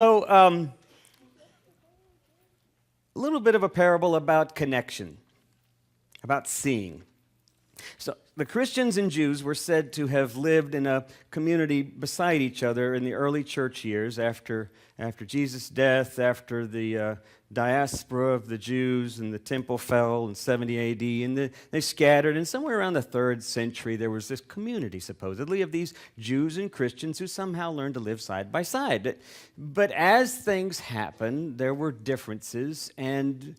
So, a little bit of a parable about connection, about seeing. So, the Christians and Jews were said to have lived in a community beside each other in the early church years after Jesus' death, after the diaspora of the Jews and the temple fell in 70 A.D., and they scattered. And somewhere around the 3rd century, there was this community, supposedly, of these Jews and Christians who somehow learned to live side by side. But as things happened, there were differences and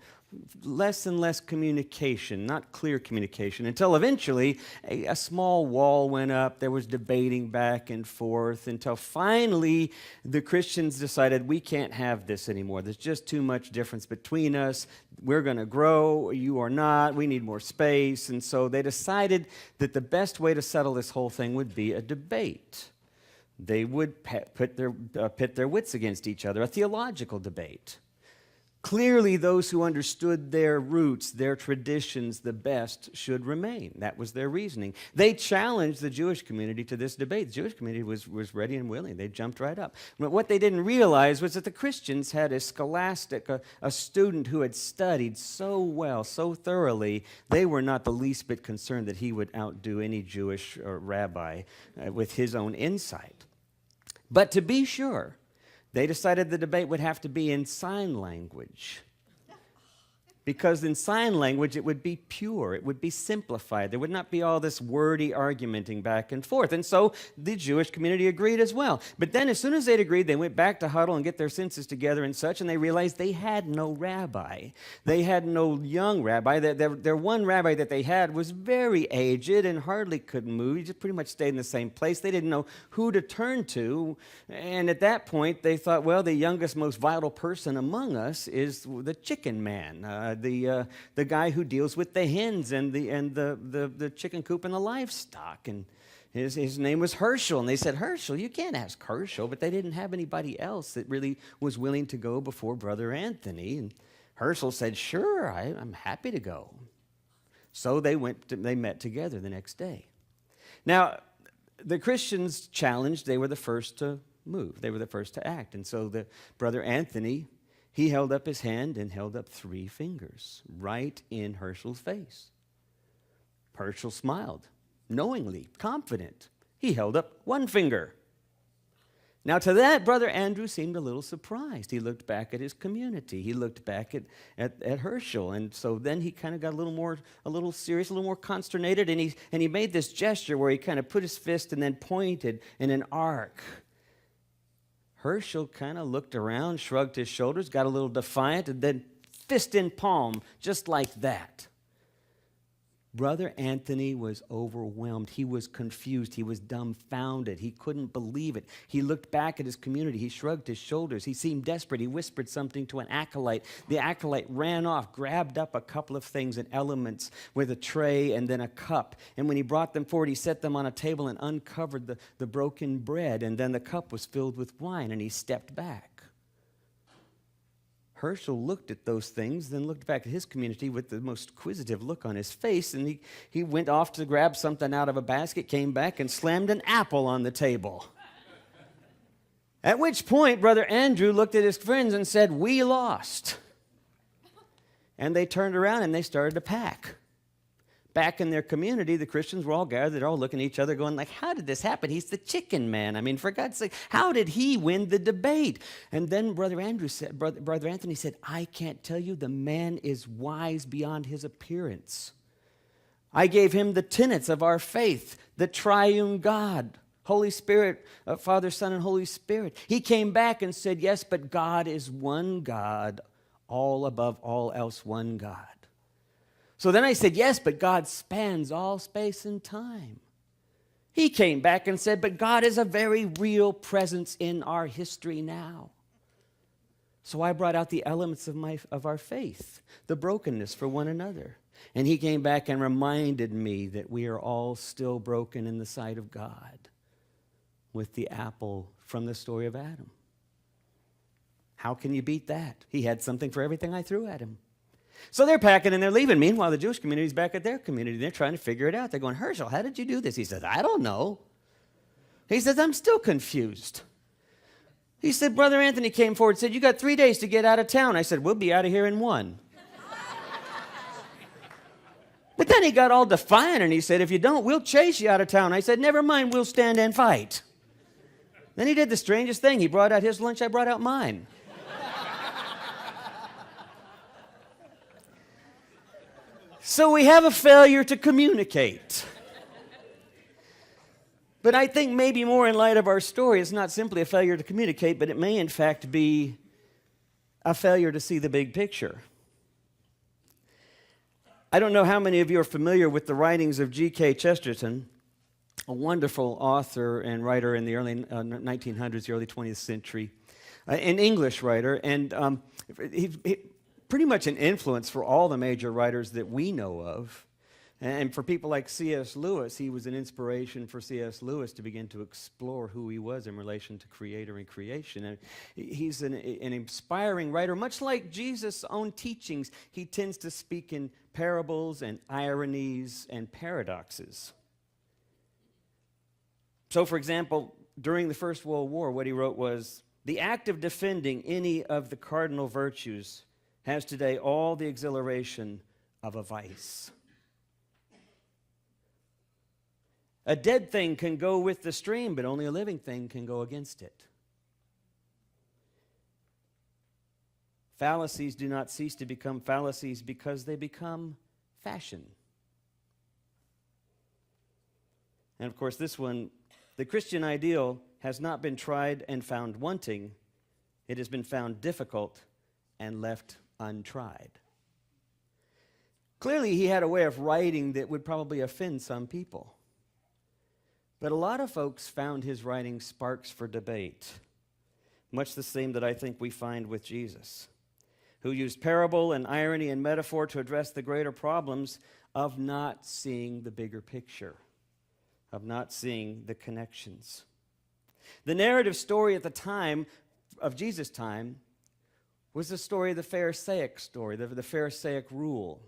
less and less communication, not clear communication, until eventually a small wall went up. There was debating back and forth until finally the Christians decided we can't have this anymore. There's just too much difference between us. We're going to grow. You are not. We need more space. And so they decided that the best way to settle this whole thing would be a debate. They would pit their wits against each other, a theological debate. Clearly, those who understood their roots, their traditions the best should remain. That was their reasoning. They challenged the Jewish community to this debate. The Jewish community was ready and willing. They jumped right up. But what they didn't realize was that the Christians had a scholastic, a student who had studied so well, so thoroughly, they were not the least bit concerned that he would outdo any Jewish rabbi with his own insight. But to be sure, they decided the debate would have to be in sign language. Because in sign language, it would be pure, it would be simplified. There would not be all this wordy argumenting back and forth. And so the Jewish community agreed as well. But then as soon as they'd agreed, they went back to huddle and get their senses together and such, and they realized they had no rabbi. They had no young rabbi. Their one rabbi that they had was very aged and hardly could move. He just pretty much stayed in the same place. They didn't know who to turn to. And at that point, they thought, well, the youngest, most vital person among us is the chicken man. The guy who deals with the hens and the chicken coop and the livestock. And his name was Herschel. And they said, Herschel, you can't ask Herschel. But they didn't have anybody else that really was willing to go before Brother Anthony. And Herschel said, sure, I'm happy to go. So they met together the next day. Now, the Christians challenged, they were the first to move. They were the first to act. And so the Brother Anthony, he held up his hand and held up 3 fingers right in Herschel's face. Herschel smiled, knowingly, confident. He held up 1 finger. Now to that, Brother Andrew seemed a little surprised. He looked back at his community. He looked back at Herschel. And so then he kind of got a little serious, a little more consternated. And he made this gesture where he kind of put his fist and then pointed in an arc. Herschel kind of looked around, shrugged his shoulders, got a little defiant, and then fist in palm, just like that. Brother Anthony was overwhelmed. He was confused. He was dumbfounded. He couldn't believe it. He looked back at his community. He shrugged his shoulders. He seemed desperate. He whispered something to an acolyte. The acolyte ran off, grabbed up a couple of things and elements with a tray and then a cup. And when he brought them forward, he set them on a table and uncovered the broken bread. And then the cup was filled with wine, and he stepped back. Herschel looked at those things, then looked back at his community with the most inquisitive look on his face, and he went off to grab something out of a basket, came back, and slammed an apple on the table. At which point, Brother Andrew looked at his friends and said, "We lost." And they turned around and they started to pack. Back in their community, the Christians were all gathered. They're all looking at each other going like, how did this happen? He's the chicken man. I mean, for God's sake, how did he win the debate? And then Brother Anthony said, I can't tell you, the man is wise beyond his appearance. I gave him the tenets of our faith, the triune God, Holy Spirit, Father, Son, and Holy Spirit. He came back and said, yes, but God is one God, all above all else, one God. So then I said, yes, but God spans all space and time. He came back and said, but God is a very real presence in our history now. So I brought out the elements of our faith, the brokenness for one another. And he came back and reminded me that we are all still broken in the sight of God with the apple from the story of Adam. How can you beat that? He had something for everything I threw at him. So they're packing and they're leaving. Meanwhile, the Jewish community's back at their community. They're trying to figure it out. They're going, Herschel, how did you do this? He says, I don't know. He says, I'm still confused. He said, Brother Anthony came forward and said, you got 3 days to get out of town. I said, we'll be out of here in 1. But then he got all defiant and he said, if you don't, we'll chase you out of town. I said, never mind, we'll stand and fight. Then he did the strangest thing. He brought out his lunch, I brought out mine. So we have a failure to communicate. But I think maybe more in light of our story, it's not simply a failure to communicate, but it may in fact be a failure to see the big picture. I don't know how many of you are familiar with the writings of G.K. Chesterton, a wonderful author and writer in the early 1900s, the early 20th century, an English writer, and he pretty much an influence for all the major writers that we know of. And for people like C.S. Lewis, he was an inspiration for C.S. Lewis to begin to explore who he was in relation to Creator and creation. And he's an inspiring writer. Much like Jesus' own teachings, he tends to speak in parables and ironies and paradoxes. So, for example, during the First World War, what he wrote was, the act of defending any of the cardinal virtues has today all the exhilaration of a vice. A dead thing can go with the stream, but only a living thing can go against it. Fallacies do not cease to become fallacies because they become fashion. And of course, this one, the Christian ideal has not been tried and found wanting. It has been found difficult and left untried. Clearly, he had a way of writing that would probably offend some people. But a lot of folks found his writing sparks for debate, much the same that I think we find with Jesus, who used parable and irony and metaphor to address the greater problems of not seeing the bigger picture, of not seeing the connections. The narrative story at the time of Jesus' time was the story of the Pharisaic story, the Pharisaic rule.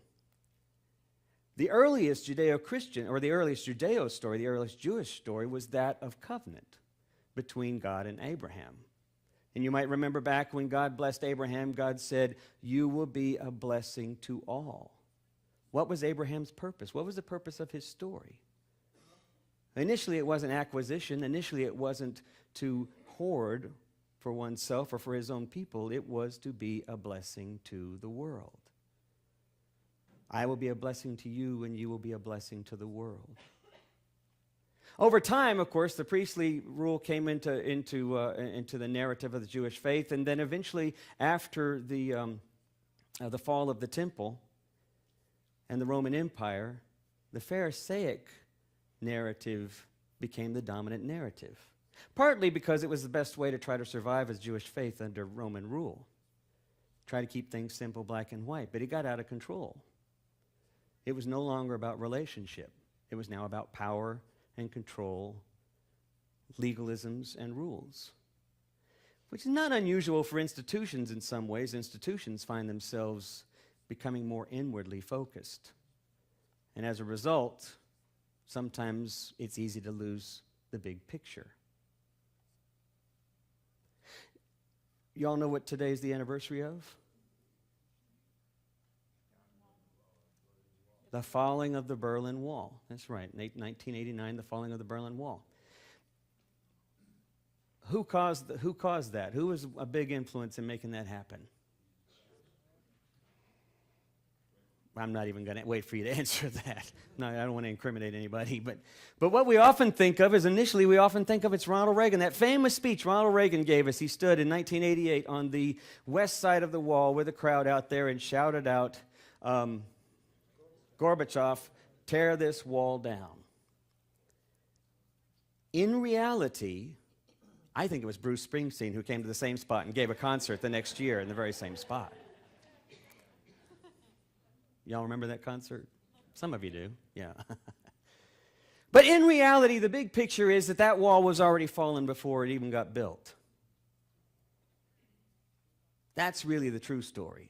The earliest Judeo-Christian, or the earliest Judeo story, the earliest Jewish story, was that of covenant between God and Abraham. And you might remember back when God blessed Abraham, God said, you will be a blessing to all. What was Abraham's purpose? What was the purpose of his story? Initially, it wasn't acquisition. Initially, it wasn't to hoard for oneself or for his own people. It was to be a blessing to the world. I will be a blessing to you, and you will be a blessing to the world. Over time, of course, the priestly rule came into the narrative of the Jewish faith, and then eventually, after the fall of the temple and the Roman Empire, the Pharisaic narrative became the dominant narrative. Partly because it was the best way to try to survive as Jewish faith under Roman rule. Try to keep things simple, black and white, but it got out of control. It was no longer about relationship. It was now about power and control, legalisms and rules, which is not unusual for institutions in some ways. Institutions find themselves becoming more inwardly focused. And as a result, sometimes it's easy to lose the big picture. You all know what today's the anniversary of? The falling of the Berlin Wall. That's right, 1989, the falling of the Berlin Wall. Who caused that? Who was a big influence in making that happen? I'm not even going to wait for you to answer that. No, I don't want to incriminate anybody. But what we often think of is, initially, we often think of it's Ronald Reagan. That famous speech Ronald Reagan gave us, he stood in 1988 on the west side of the wall with a crowd out there and shouted out, Gorbachev, tear this wall down. In reality, I think it was Bruce Springsteen who came to the same spot and gave a concert the next year in the very same spot. Y'all remember that concert? Some of you do, yeah. But in reality, the big picture is that wall was already fallen before it even got built. That's really the true story.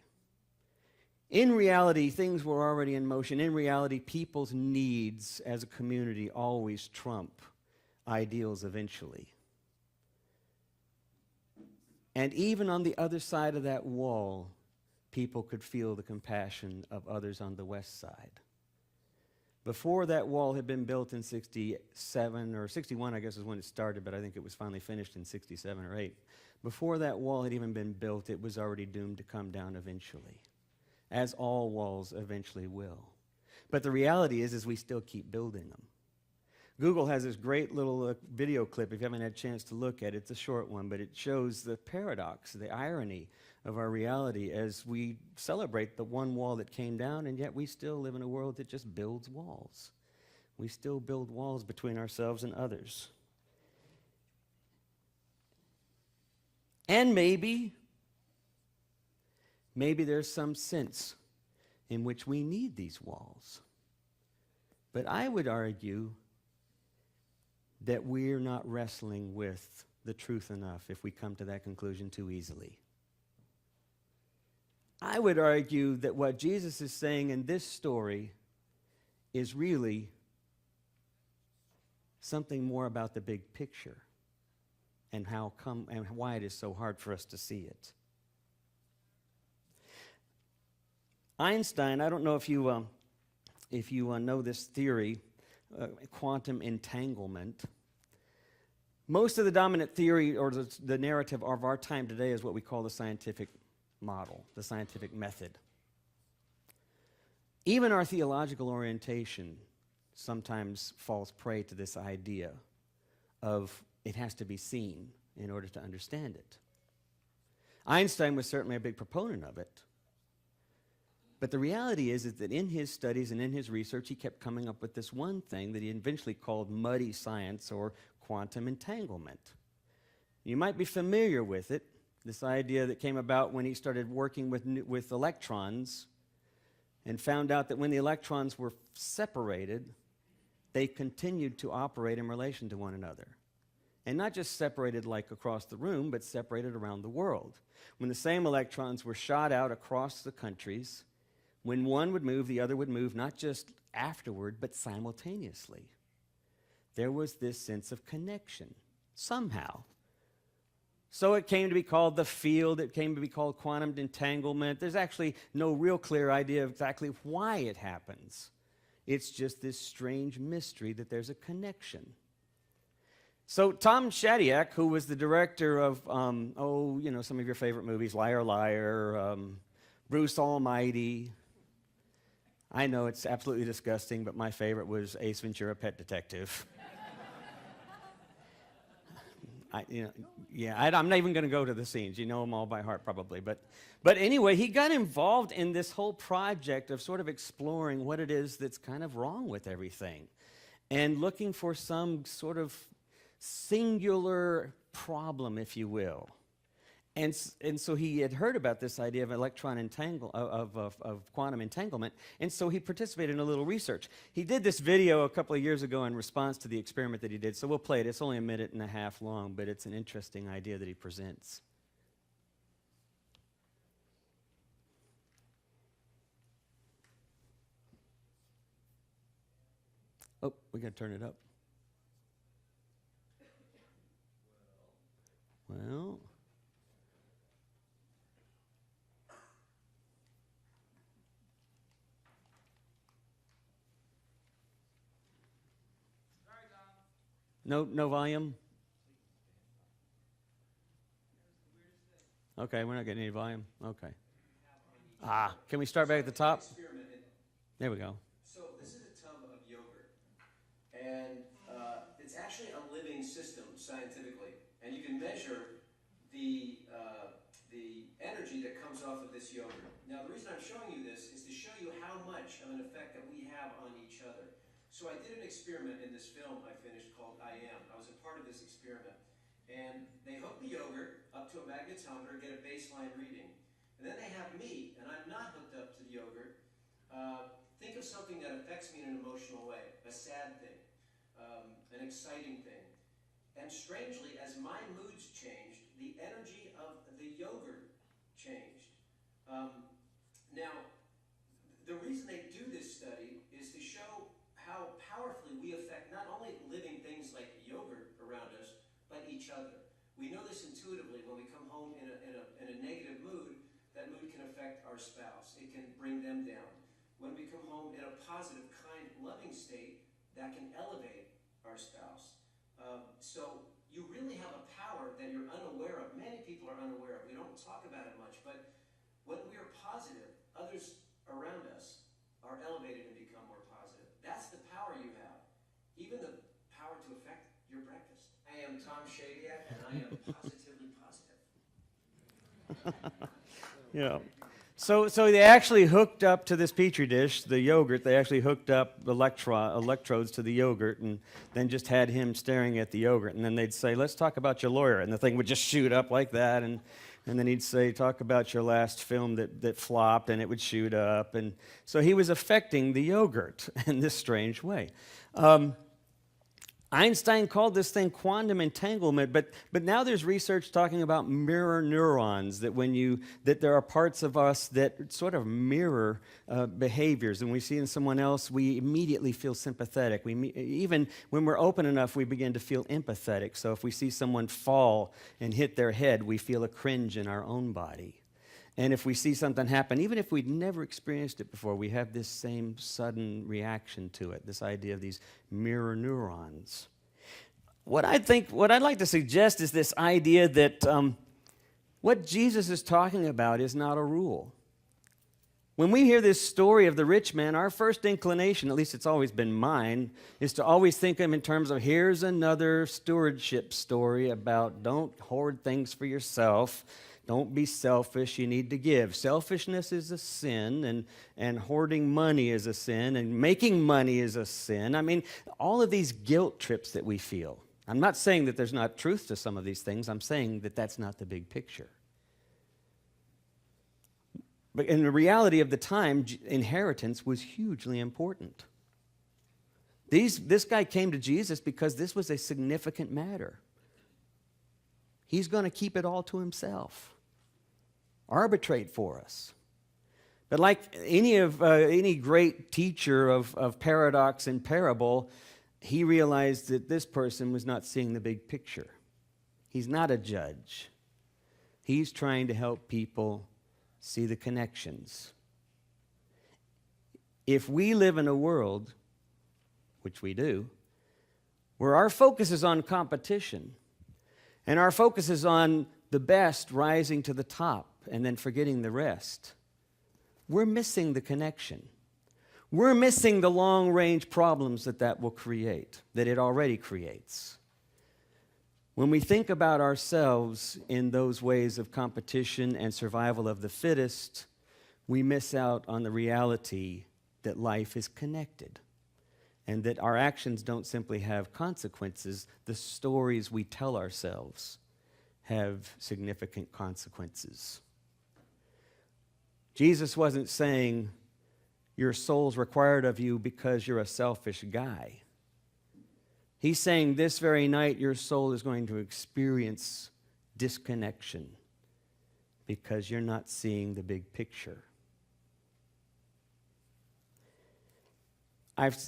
In reality, things were already in motion. In reality, people's needs as a community always trump ideals eventually. And even on the other side of that wall, people could feel the compassion of others on the west side. Before that wall had been built in 67 or 61, I guess is when it started, but I think it was finally finished in 67 or 8. Before that wall had even been built, it was already doomed to come down eventually, as all walls eventually will. But the reality is we still keep building them. Google has this great little video clip, if you haven't had a chance to look at it. It's a short one, but it shows the paradox, the irony of our reality as we celebrate the one wall that came down, and yet we still live in a world that just builds walls. We still build walls between ourselves and others. And maybe there's some sense in which we need these walls. But I would argue that we're not wrestling with the truth enough if we come to that conclusion too easily. I would argue that what Jesus is saying in this story is really something more about the big picture and why it is so hard for us to see it. Einstein, I don't know if you know this theory, quantum entanglement. Most of the dominant theory or the narrative of our time today is what we call the scientific model, the scientific method. Even our theological orientation sometimes falls prey to this idea of it has to be seen in order to understand it. Einstein was certainly a big proponent of it. But the reality is that in his studies and in his research, he kept coming up with this one thing that he eventually called muddy science or quantum entanglement. You might be familiar with it, this idea that came about when he started working with electrons and found out that when the electrons were separated, they continued to operate in relation to one another. And not just separated like across the room, but separated around the world. When the same electrons were shot out across the countries, when one would move, the other would move, not just afterward, but simultaneously. There was this sense of connection, somehow. So it came to be called the field, it came to be called quantum entanglement. There's actually no real clear idea of exactly why it happens. It's just this strange mystery that there's a connection. So Tom Shadyac, who was the director of, some of your favorite movies, Liar, Liar, Bruce Almighty. I know it's absolutely disgusting, but my favorite was Ace Ventura, Pet Detective. I'm not even going to go to the scenes. You know them all by heart, probably. But anyway, he got involved in this whole project of sort of exploring what it is that's kind of wrong with everything and looking for some sort of singular problem, if you will. And so he had heard about this idea of of quantum entanglement, and so he participated in a little research. He did this video a couple of years ago in response to the experiment that he did, so we'll play it. It's only 1.5 minutes long, but it's an interesting idea that he presents. Oh, we got to turn it up. Well... No volume? Okay, we're not getting any volume. Okay. Can we start back at the top? There we go. So this is a tub of yogurt, and it's actually a living system scientifically, and you can measure the energy that comes off of this yogurt. Now, the reason I'm showing you this is to show you how much of an effect that we have on each other. So I did an experiment in this film I finished called I Am. I was a part of this experiment. And they hook the yogurt up to a magnetometer, get a baseline reading. And then they have me, and I'm not hooked up to the yogurt. Think of something that affects me in an emotional way, a sad thing, an exciting thing. And strangely, as my moods changed, the energy of the yogurt changed. Now, the reason they do this study is to show how powerfully we affect not only living things like yogurt around us, but each other. We know this intuitively when we come home in when we come home in a positive, kind, loving state that can elevate our spouse. So you really have a power that you're unaware of. Many people are unaware of. We don't talk about it much, but when we are positive, others around us are elevated and become more positive. That's the power you have. Even the power to affect your breakfast. I am Tom Shadyac, and I am positively positive. Yeah. So they actually hooked up to this petri dish, the yogurt. They actually hooked up electrodes to the yogurt, and then just had him staring at the yogurt. And then they'd say, "Let's talk about your lawyer," and the thing would just shoot up like that. And then he'd say, "Talk about your last film that flopped," and it would shoot up. And so he was affecting the yogurt in this strange way. Einstein called this thing quantum entanglement, but now there's research talking about mirror neurons, that there are parts of us that sort of mirror behaviors, and we see in someone else, we immediately feel sympathetic. Even when we're open enough, we begin to feel empathetic. So if we see someone fall and hit their head, we feel a cringe in our own body. And if we see something happen, even if we'd never experienced it before, we have this same sudden reaction to it, this idea of these mirror neurons. What I'd like to suggest is this idea that what Jesus is talking about is not a rule. When we hear this story of the rich man, our first inclination, at least it's always been mine, is to always think of him in terms of here's another stewardship story about don't hoard things for yourself. Don't be selfish, you need to give. Selfishness is a sin, and hoarding money is a sin, and making money is a sin. I mean, all of these guilt trips that we feel. I'm not saying that there's not truth to some of these things. I'm saying that that's not the big picture. But in the reality of the time, inheritance was hugely important. This guy came to Jesus because this was a significant matter. He's going to keep it all to himself, arbitrate for us. But like any great teacher of paradox and parable, he realized that this person was not seeing the big picture. He's not a judge. He's trying to help people see the connections. If we live in a world, which we do, where our focus is on competition, and our focus is on the best rising to the top and then forgetting the rest, we're missing the connection. We're missing the long-range problems that will create, that it already creates. When we think about ourselves in those ways of competition and survival of the fittest, we miss out on the reality that life is connected and that our actions don't simply have consequences. The stories we tell ourselves have significant consequences. Jesus wasn't saying your soul's required of you because you're a selfish guy. He's saying this very night your soul is going to experience disconnection because you're not seeing the big picture.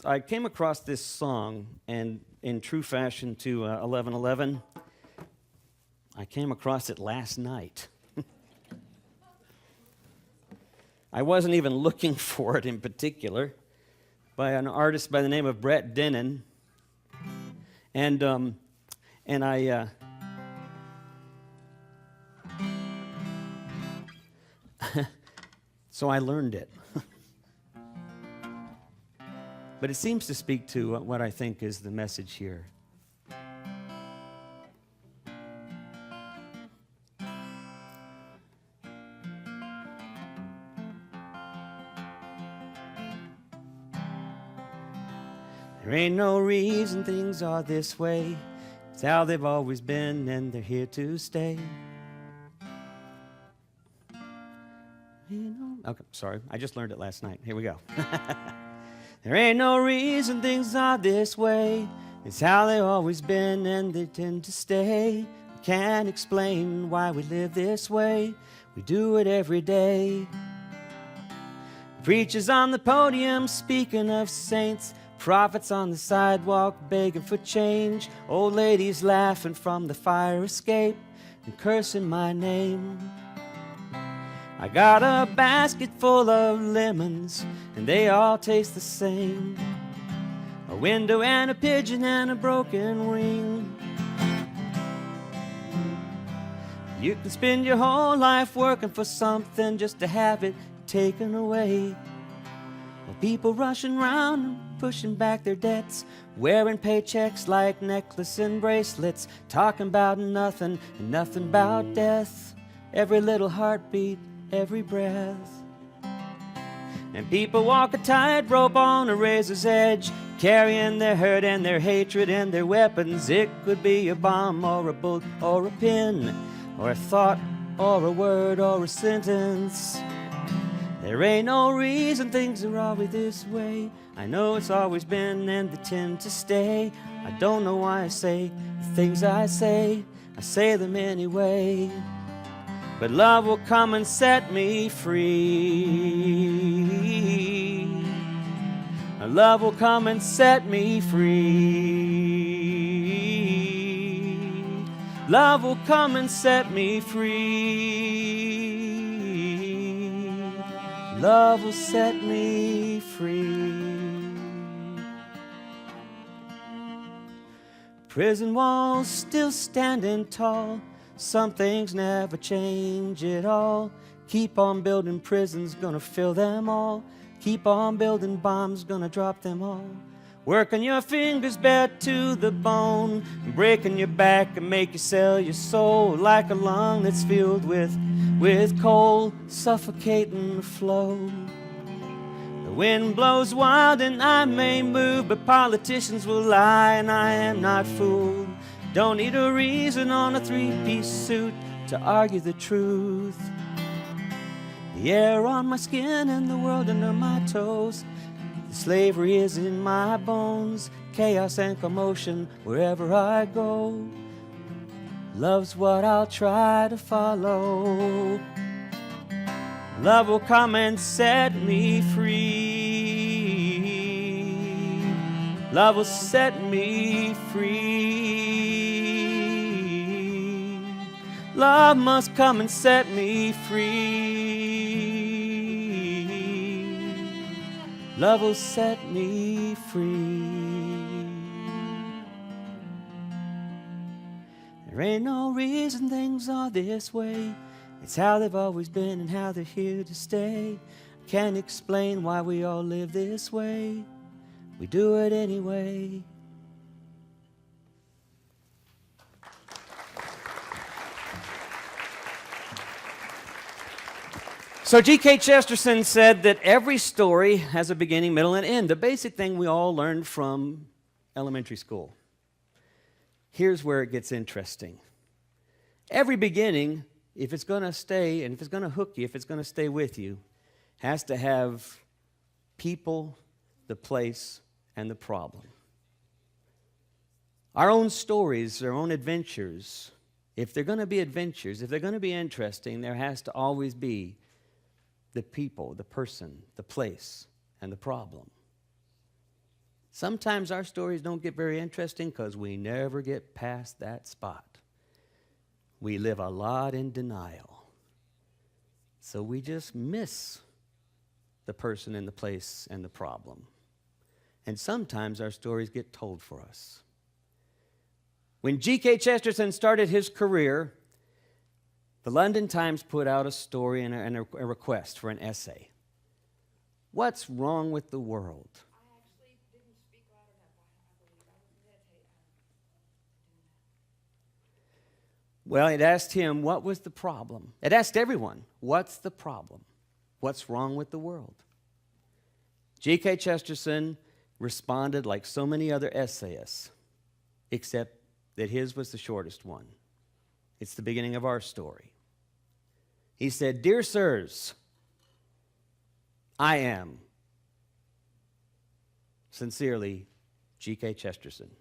I came across this song, and in true fashion to 11:11, I came across it last night. I wasn't even looking for it in particular, by an artist by the name of Brett Dennen, and I so I learned it. But it seems to speak to what I think is the message here. There ain't no reason things are this way. It's how they've always been, and they're here to stay. Okay, sorry, I just learned it last night. Here we go. There ain't no reason things are this way. It's how they've always been, and they tend to stay. We can't explain why we live this way. We do it every day. Preachers on the podium speaking of saints, prophets on the sidewalk begging for change, old ladies laughing from the fire escape and cursing my name. I got a basket full of lemons, and they all taste the same. A window and a pigeon and a broken ring. You can spend your whole life working for something just to have it taken away. Well, people rushing around and pushing back their debts, wearing paychecks like necklaces and bracelets, talking about nothing and nothing about death, every little heartbeat, every breath. And people walk a tightrope on a razor's edge, carrying their hurt and their hatred and their weapons. It could be a bomb or a bullet or a pin, or a thought or a word or a sentence. There ain't no reason things are always this way. I know it's always been and they tend to stay. I don't know why I say the things I say them anyway. But love will come and set me free. Love will come and set me free. Love will come and set me free. Love will set me free. Prison walls still standing tall. Some things never change at all. Keep on building prisons, gonna fill them all. Keep on building bombs, gonna drop them all. Working your fingers bare to the bone, breaking your back and make you sell your soul like a lung that's filled with coal, suffocating the flow. The wind blows wild and I may move, but politicians will lie and I am not fooled. Don't need a reason on a three-piece suit to argue the truth. The air on my skin and the world under my toes. The slavery is in my bones. Chaos and commotion wherever I go. Love's what I'll try to follow. Love will come and set me free. Love will set me free. Love must come and set me free. Love will set me free. There ain't no reason things are this way. It's how they've always been and how they're here to stay. I can't explain why we all live this way. We do it anyway. So G.K. Chesterton said that every story has a beginning, middle, and end. The basic thing we all learned from elementary school. Here's where it gets interesting. Every beginning, if it's going to stay, and if it's going to hook you, if it's going to stay with you, has to have people, the place, and the problem. Our own stories, our own adventures, if they're going to be adventures, if they're going to be interesting, there has to always be the people, the person, the place, and the problem. Sometimes our stories don't get very interesting because we never get past that spot. We live a lot in denial. So we just miss the person and the place and the problem. And sometimes our stories get told for us. When G.K. Chesterton started his career, the London Times put out a story and a request for an essay. What's wrong with the world? I actually didn't speak loud enough, I believe. I was hesitating. Well, it asked him, what was the problem? It asked everyone, what's the problem? What's wrong with the world? G.K. Chesterton responded like so many other essayists, except that his was the shortest one. It's the beginning of our story. He said, "Dear sirs, I am sincerely G.K. Chesterton."